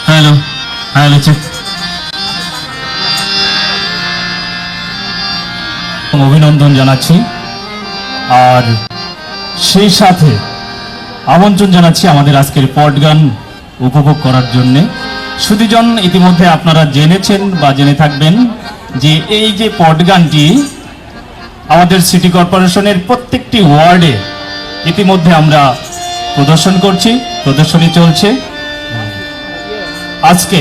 Hello, hello, অভিনন্দন জানাচ্ছি আর সেই সাথে আমন্ত্রণ জানাচ্ছি আমাদের আজকের পটগান উপভোগ করার জন্য। সুধীজন, ইতিমধ্যে আপনারা জেনেছেন বা জেনে থাকবেন যে এই যে পটগানটি আমাদের সিটি কর্পোরেশনের প্রত্যেকটি ওয়ার্ডে ইতিমধ্যে আমরা প্রদর্শন করছি, প্রদর্শনী চলছে। আজকে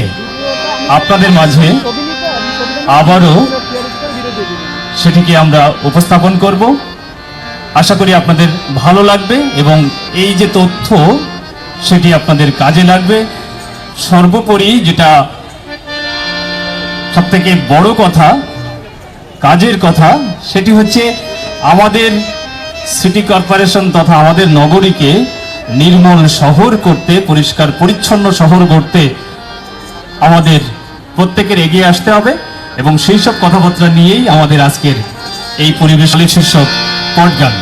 আপনাদের মাঝে আবারও সেটিকে আমরা উপস্থাপন করব। আশা করি আপনাদের ভালো লাগবে এবং এই যে তথ্য সেটি আপনাদের কাজে লাগবে। সর্বোপরি যেটা সবথেকে বড় কথা, কাজের কথা, সেটি হচ্ছে আমাদের সিটি কর্পোরেশন তথা আমাদের নগরীকে নির্মল শহর করতে, পরিষ্কার পরিচ্ছন্ন শহর করতে আমাদের প্রত্যেকের এগিয়ে আসতে হবে এবং সেই সব কথাবার্তা নিয়েই আমাদের আজকের এই পরিবেশ শীর্ষক পটগান।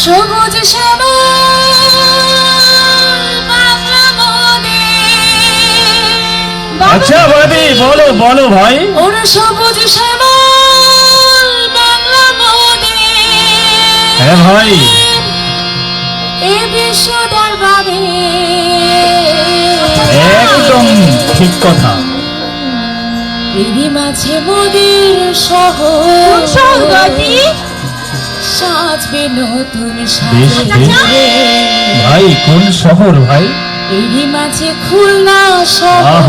সবুজ আচ্ছা বাদি, বলো বলো ভাই। ওরা সবুজ শ্যামল বাংলা মোদে। হ্যাঁ ভাই, এ বিশ্ব দরবারে একদম ঠিক কথা। এরই মাঝে মোদের শহর সাজবে নতুন সাজবে। ভাই কোন শহর ভাই? এরই মাঝে খুলনা শহর,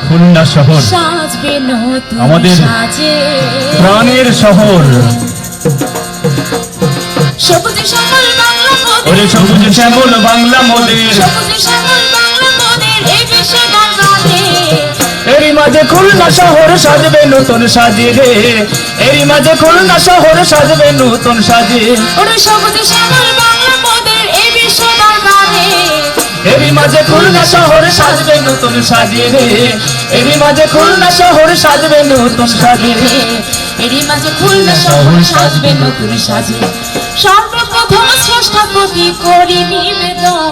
খুলনা শহর সাজবে নতুন আমাদের সাজে। প্রাণের শহর। সবুজ শ্যামল বাংলা মোদের, ওরে সবুজ শ্যামল বাংলা মোদের, সবুজ শ্যামল বাংলা মোদের এই বিশ্ব দরবারে। এরই মাঝে খুলনা শহর সাজবে নতুন সাজে রে, এরই মাঝে খুলনা শহর সাজবে নতুন সাজে। ওরে সবুজ শ্যামল বাংলা মোদের এই বিশ্ব দরবারে। এরই মাঝে খুলনা শহর সাজবে নতুন সাজে রে, এরই মাঝে খুলনা শহর সাজবে নতুন সাজে রে, এরই মাঝে খুলনা শহর সাজবে নতুন সাজে। সর্বপ্রথম স্রষ্টার প্রতি করি নিবেদন,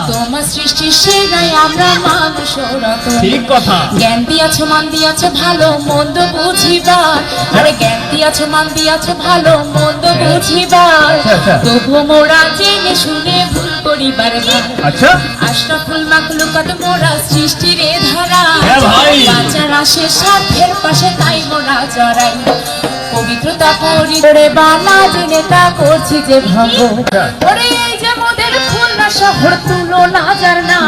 তোমার সৃষ্টির সেরাই আমরা মানুষ রতন। ঠিক কথা। জ্ঞান দিয়াছ মান দিয়াছ ভালো মন্দ বুঝিবার, আরে জ্ঞান দিয়াছ মান দিয়াছ ভালো মন্দ বুঝিবার। তবু মোরা জেনে শুনে ভুল করিবার না। আচ্ছা, আশরাফুল মাখলুকাত মোরা সৃষ্টির এ ধারা, বাঁচার আসে স্বার্থের পাশে তাই মোরা জড়াই। পবিত্রতা পরিচরে বানা জেনে তা করছি যে ভঙ্গ। ওরে এই যে মোদের খুলনা শহর তুলনা যার না,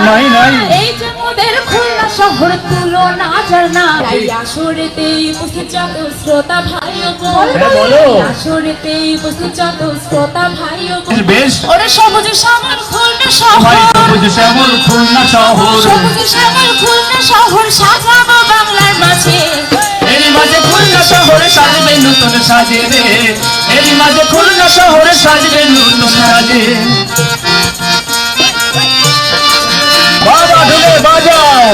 এই যে মোদের খুলনা শহর তুলনা যার না। তাই আসরেতেই উপস্থিত যত শ্রোতা ভাই ও বোন, আসরেতেই উপস্থিত যত শ্রোতা ভাই ও বোন। ওরে সবুজ শ্যামল খুলনা শহর, সবুজ শ্যামল খুলনা শহর, সবুজ শ্যামল খুলনা শহর সাজাবো বাংলার মাঝে। এরই মাঝে খুলনা শহর সাজবে নতুন সাজে রে, এরই মাঝে খুলনা শহর সাজবে নতুন সাজে। বাবা ঢুলে বাজাও।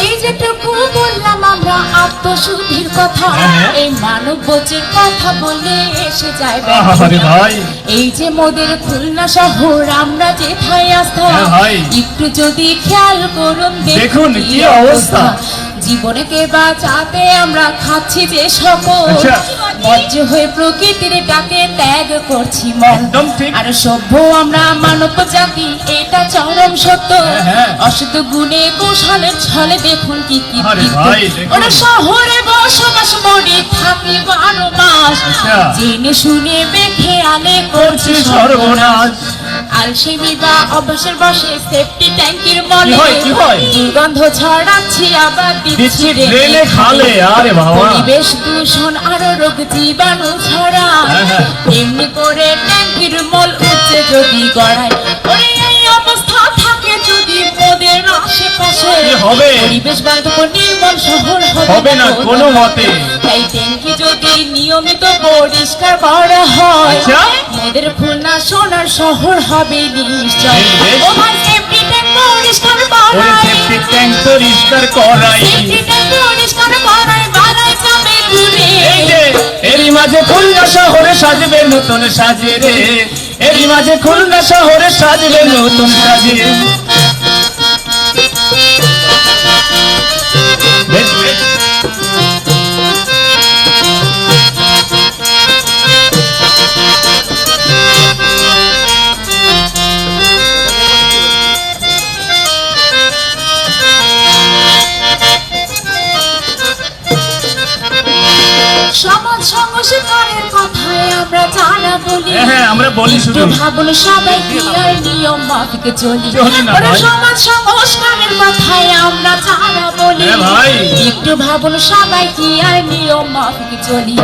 এই যেটুকু বললাম আমরা আত্মশুদ্ধির কথা, এই মানব বোঝের কথা বললে এসে যায় আরে ভাই এই যে মোদের খুলনা শহর আমরা যেথায় আস্থা, ভাই। একটু যদি খেয়াল করুন দেখুন কি অবস্থা। জীবনকে বাঁচাতে আমরা খাচ্ছি যে সকল, আচ্ছা। বজ্র হয়ে প্রকৃতির ডাকে ত্যাগ করছি মন। একদম ঠিক। আর সভ্য আমরা মানব জাতি, এটা চরম সত্য। হ্যাঁ। অসৎ গুণে কুশলের ছলে দেখুন কি আরে ভাই, দেখুন। ওরা শহরে বসবাস করি থাকি 12 মাস, আচ্ছা। জেনে শুনে বেখে আলে করছি সর্বনাশ। আলসেমি বা অভ্যাসের বসে সেফটি ট্যাঙ্কির মলে কি হয়? দুর্গন্ধ ছড়াচ্ছি আবার দিচ্ছি দিচ্ছি রেলে ট্রেনে খালে। আরে বাবা পরিবেশ দূষণ আরো রোগ জীবাণু ছড়ায়, হ্যাঁ। এমনি করে ট্যাঙ্কির মল উঠছে যদি গড়ায়। ওরে এই অবস্থা থাকে যদি মোদের আশেপাশে, কি হবে? পরিবেশ বান্ধব নির্মল শহর হবে না কোনো মতে। তাই ট্যাঙ্কি যদি নিয়মিত পরিষ্কার করা হয়, আচ্ছা। মোদের খুলনা সোনার শহর হবে নিশ্চয়। বেশ, বেশ। ও ভাই সেফটি ট্যাঙ্ক পরিষ্কার ওরে করাই, সেপটিক ট্যাঙ্ক পরিষ্কার করাই। সেফটি ট্যাঙ্ক পরিষ্কার করাই বাড়াই যাবে দূরে। এই যে এরই মাঝে খুলনা শহরে সাজবে নতুন সাজে রে, এরই মাঝে খুলনা শহরে সাজবে নতুন সাজে। বেশ, বেশ। সমাজ সংস্কারের কথায় আমরা যারা বলি, হ্যাঁ, আমরা বলি শুধু। একটু ভাবুন সবাই কি আর নিয়ম মাফিক চলি। চলি না ওরে ভাই। সমাজ সংস্কারের কথায় আমরা যারা বলি, হ্যাঁ ভাই। একটু ভাবুন সবাই কি আর নিয়ম মাফিক চলি।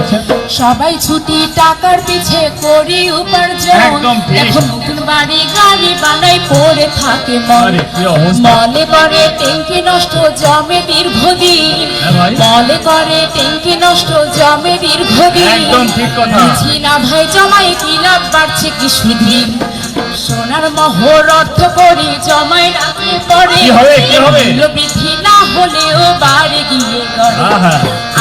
সবাই ছুটি টাকার পিছে করি উপার্জন, একদম ঠিক। এখন নতুন বাড়ি গাড়ি বানাই পড়ে থাকে মন। আরে কি অবস্থা। মলে করে ট্যাঙ্কি নষ্ট জমে দীর্ঘদিন, হ্যাঁ ভাই। মলে করে ট্যাঙ্কি নষ্ট জমে দীর্ঘদিন। একদম ঠিক কথা। বুঝি না ভাই জমাই কি লাভ বাড়ছে কি সুদিন, সোনার মোহর অর্থ করি জমাই রাখলে পরে কি হবে, কি হবে? মূল্য বৃদ্ধি না হলেও বাড়ে গিয়ে করে। আহা।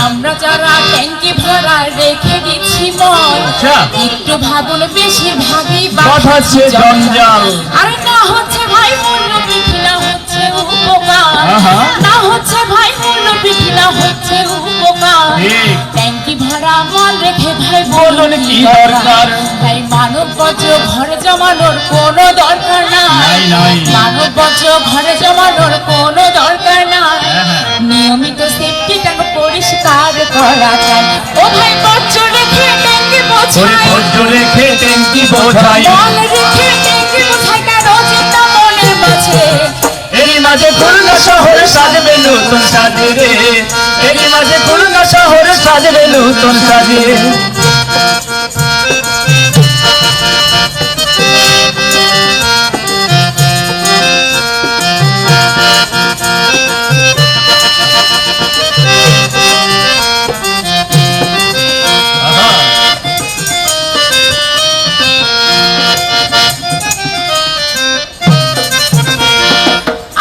আমরা যারা ট্যাঙ্কি ভরা রেখে দিচ্ছি মন, আচ্ছা। একটু ভাবুন বেশিরভাগই বাড়ছে জঞ্জাল। আরে না হচ্ছে ভাই মূল্য বৃদ্ধি, না হচ্ছে উপকার, আহা। না হচ্ছে ভাই মূল্য বৃদ্ধি, না হচ্ছে উপকার। ঠিক। ট্যাঙ্কি ভরা মল রেখে ভাই বলুন কি দরকার? তাই মানব বজ্র ঘরে জমানোর কোনো দরকার নাই, নাই, নাই। মানব বজ্র ঘরে জমানোর কোনো দরকার নাই। হ্যাঁ। নিয়মিত সেফটি ট্যাঙ্ক পরিষ্কার করা চাই। ও ভাই বজ্র রেখে ট্যাঙ্কি ওরে বোঝাই, বজ্র রেখে ট্যাঙ্কি বোঝাই। মল রেখে ট্যাঙ্কি বোঝাই কেন চিন্তা মনের মাঝে। এরই মাঝে খুলনা শহরে সাজবে নতুন সাজে রে, এরই মাঝে খুলনা শহরে সাজবে নতুন সাজে। আহা।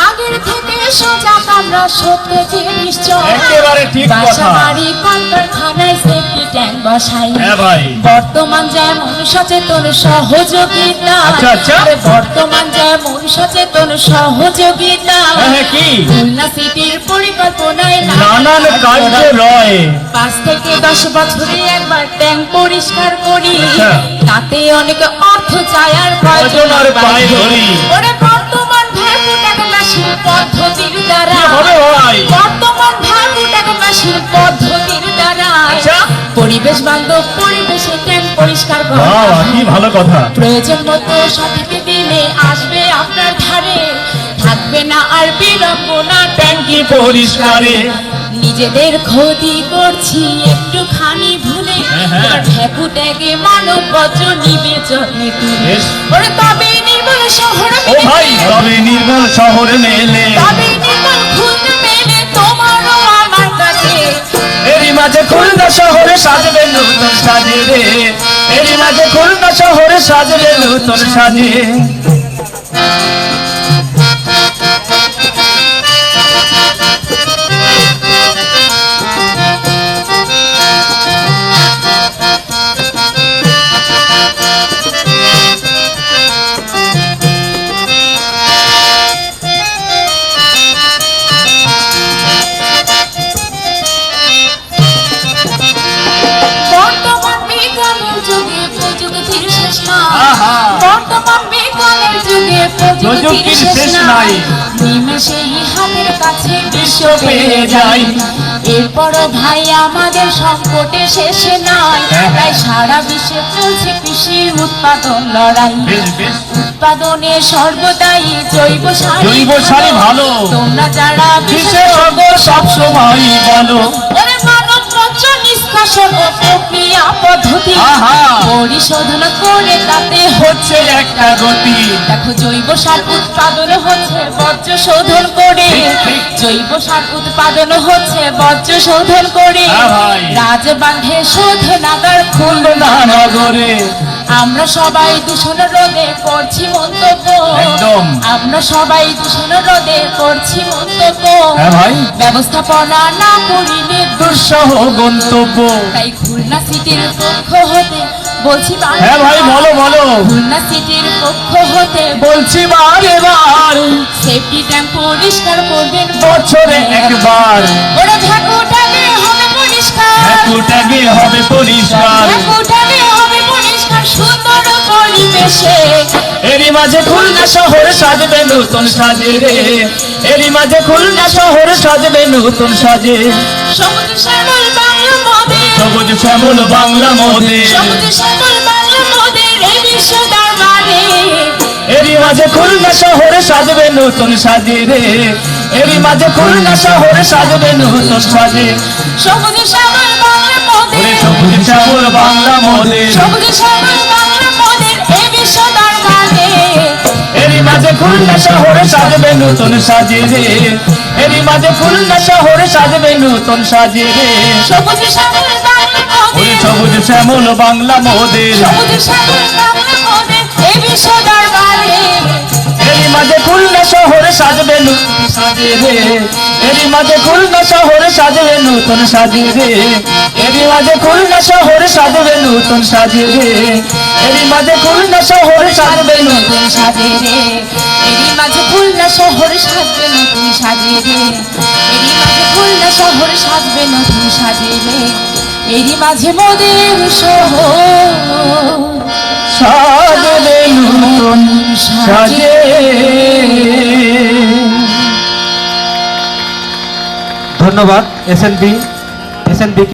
আগের থেকে সজাগ আমরা সত্য যে নিশ্চয়, একেবারে ঠিক কথা। বাসা বাড়ি কলকারখানায় সেফটি ট্যাঙ্ক বসাই। হ্যাঁ ভাই। বর্তমান যেমন সচেতন সহযোগিতা, আচ্ছা, আচ্ছা। আরে বর্তমান যেমন সচেতন সহযোগিতা, হ্যাঁ, কি? খুলনা সিটির পরিকল্পনায় নানান কার্যে রয়। 5 থেকে 10 বছরে একবার ট্যাঙ্ক পরিষ্কার করি, আচ্ছা। তাতে অনেক অর্থ চায় আর প্রয়োজন আর পায় ধরি। ওরে বর্তমান ভ্যালু টাকা মেশিন পদ্ধতির দ্বারা, কি হবে ভাই? বর্তমান ভ্যালু টাকা মেশিন পদ্ধতির দ্বারা আচ্ছা। পরিবেশ বান্ধব পরিবেশে ট্যাঙ্ক পরিষ্কার করা বাহ, কি ভালো কথা। প্রয়োজন মতো সঠিক দিনে আসবে আপনার ধারে, থাকবে না আর বিড়ম্বনা ট্যাঙ্কি পরিষ্কারে। নিজেদের ক্ষতি করছি একটুখানি ভুলে, হ্যাঁ। ঠেকু ত্যাগে মানব বজ্র নিবে জন্মে তুলে। বেশ। ওরে তবে নির্মল শহর ও ভাই, তবে নির্মল শহরে মেলে। তবে নির্মল খুলনা মেলে তোমারও আমার কাছে। এরই মাঝে খুলনা শহরে সাজবে নতুন সাজে রে, এরই মাঝে খুলনা শহরে সাজবে নতুন সাজে। নাই নিমেষেই হাতের কাছে বিশ্ব পেয়ে যাই। এরপরও ভাই আমাদের সংকটে শেষে নাই, হ্যাঁ, হ্যাঁ। তাই সারা বিশ্বে চলছে কৃষি উৎপাদন লড়াই। বেশ বেশ উৎপাদনে সর্বদাই জৈব জৈব সারই ভালো। তোমরা যারা বিশেষজ্ঞ সব সময় বলো ওরে মানব বর্জ্য নিষ্কাশন ও প্রক্রিয়া পদ্ধতি আহা। পরিশোধন করে তাতে হচ্ছে হচ্ছে একটা গতি দেখো জৈব সার উৎপাদন হচ্ছে বর্জ্য শোধন করে, ঠিক, ঠিক। জৈব সার উৎপাদন হচ্ছে বর্জ্য শোধন করে, হ্যাঁ ভাই। রাজবাঁধে শোধনাগার খুললো না নগরে আমরা সবাই দূষণ রোধে করছি মন্তব্য, একদম। আমরা সবাই দূষণ রোধে করছি মন্তব্য, হ্যাঁ ভাই ব্যবস্থাপনা না করিলে দুঃসহ গন্তব্য তাই খুলনা সিটির পক্ষ হতে বলছি হ্যাঁ ভাই বলো বলো খুলনা সিটির পক্ষ হতে বলছি বারে বার সেফটি ট্যাঙ্ক পরিষ্কার করবেন বছরে একবার ওরা ঝাঁকুটাকে হবে পরিষ্কার, ঠাকুরটাকে হবে পরিষ্কার ঝাঁকুটাকে হবে পরিষ্কার সুন্দর পরিবেশে। এরই মাঝে খুলনা শহর সাজবে নতুন সাজে রে এরই মাঝে খুলনা শহর সাজবে নতুন সাজে সবুজ শ্যামল বাংলা মোদের, সবুজ শ্যামল বাংলা মোদে সবুজ শ্যামল বাংলা মোদের এই বিশ্ব দরবারে। এরই মাঝে খুলনা শহর সাজবে নতুন সাজে রে এরই মাঝে খুলনা শহর সাজবে নতুন সাজে সবুজ শ্যামল বাংলা ওরে মোদের, সবুজ শ্যামল বাংলা মোদে সবুজ শ্যামল বাংলা মোদের এই বিশ্ব দরবারে। এরই মাঝে খুলনা শহর সাজবে নতুন সাজে রে এরই মাঝে খুলনা শহর সাজবে নতুন সাজে রে সবুজ শ্যামল বাংলা ওরে মোদের, সবুজ শ্যামল বাংলা মোদের সবুজ শ্যামল বাংলা মোদের এই বিশ্ব দরবারে। এরই মাঝে খুলনা শহর সাজবে নতুন সাজে রে এরই মাঝে খুলনা শহর সাজবে নতুন সাজে রে এরই মাঝে খুলনা শহর সাজবে নতুন সাজে রে এরই মাঝে খুলনা শহর সাজবে নতুন সাজে রে এরই মাঝে খুলনা শহর সাজবে নতুন সাজে রে, এরই মাঝে খুলনা শহর সাজবে নতুন সাজে রে, এরই মাঝে মোদের শহর সাজবে নতুন সাজে। ধন্যবাদ এসএনবি